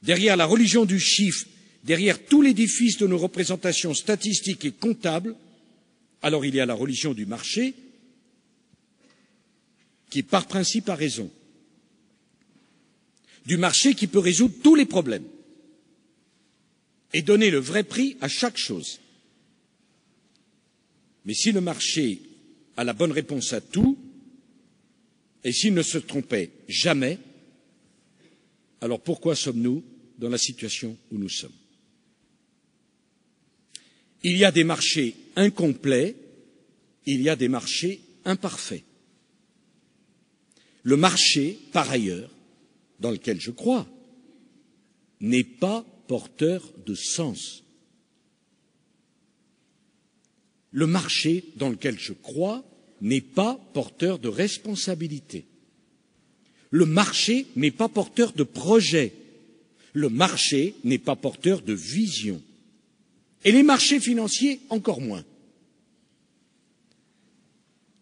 derrière la religion du chiffre, derrière tout l'édifice de nos représentations statistiques et comptables, alors il y a la religion du marché qui, par principe, a raison. Du marché qui peut résoudre tous les problèmes et donner le vrai prix à chaque chose. Mais si le marché a la bonne réponse à tout, et s'il ne se trompait jamais, alors pourquoi sommes-nous dans la situation où nous sommes? Il y a des marchés incomplets, il y a des marchés imparfaits. Le marché, par ailleurs, dans lequel je crois, n'est pas porteur de sens. Le marché dans lequel je crois n'est pas porteur de responsabilité. Le marché n'est pas porteur de projet. Le marché n'est pas porteur de vision. Et les marchés financiers, encore moins.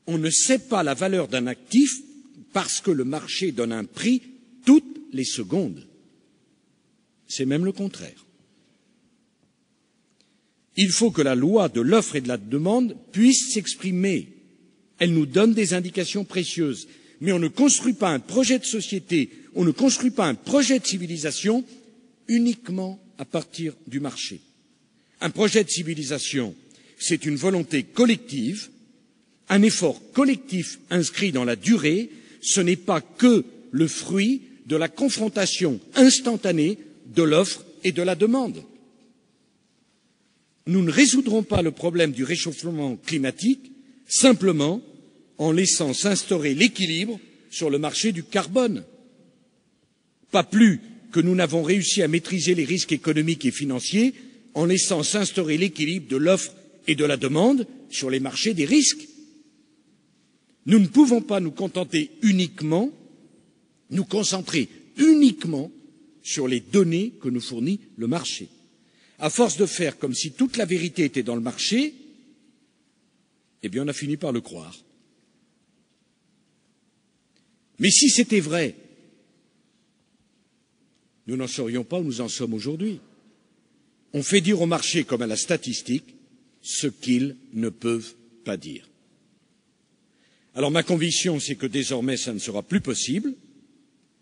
On ne sait pas la valeur d'un actif parce que le marché donne un prix toutes les secondes. C'est même le contraire. Il faut que la loi de l'offre et de la demande puisse s'exprimer. Elle nous donne des indications précieuses. Mais on ne construit pas un projet de société, on ne construit pas un projet de civilisation uniquement à partir du marché. Un projet de civilisation, c'est une volonté collective, un effort collectif inscrit dans la durée, ce n'est pas que le fruit de la confrontation instantanée de l'offre et de la demande. Nous ne résoudrons pas le problème du réchauffement climatique simplement en laissant s'instaurer l'équilibre sur le marché du carbone. Pas plus que nous n'avons réussi à maîtriser les risques économiques et financiers en laissant s'instaurer l'équilibre de l'offre et de la demande sur les marchés des risques. Nous ne pouvons pas nous concentrer uniquement sur les données que nous fournit le marché. À force de faire comme si toute la vérité était dans le marché, eh bien on a fini par le croire. Mais si c'était vrai, nous n'en serions pas où nous en sommes aujourd'hui. On fait dire au marché comme à la statistique ce qu'ils ne peuvent pas dire. Alors ma conviction, c'est que désormais, ça ne sera plus possible.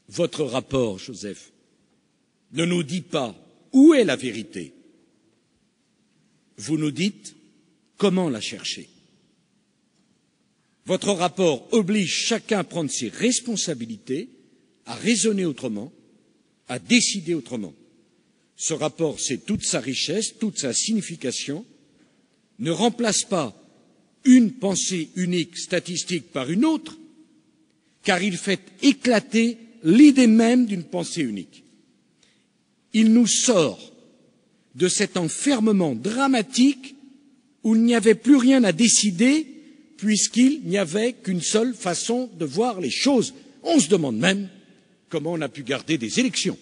Votre rapport, Joseph, ne nous dit pas où est la vérité. Vous nous dites comment la chercher. Votre rapport oblige chacun à prendre ses responsabilités, à raisonner autrement, à décider autrement. Ce rapport, c'est toute sa richesse, toute sa signification, ne remplace pas une pensée unique statistique par une autre, car il fait éclater l'idée même d'une pensée unique. Il nous sort de cet enfermement dramatique où il n'y avait plus rien à décider puisqu'il n'y avait qu'une seule façon de voir les choses. On se demande même comment on a pu garder des élections.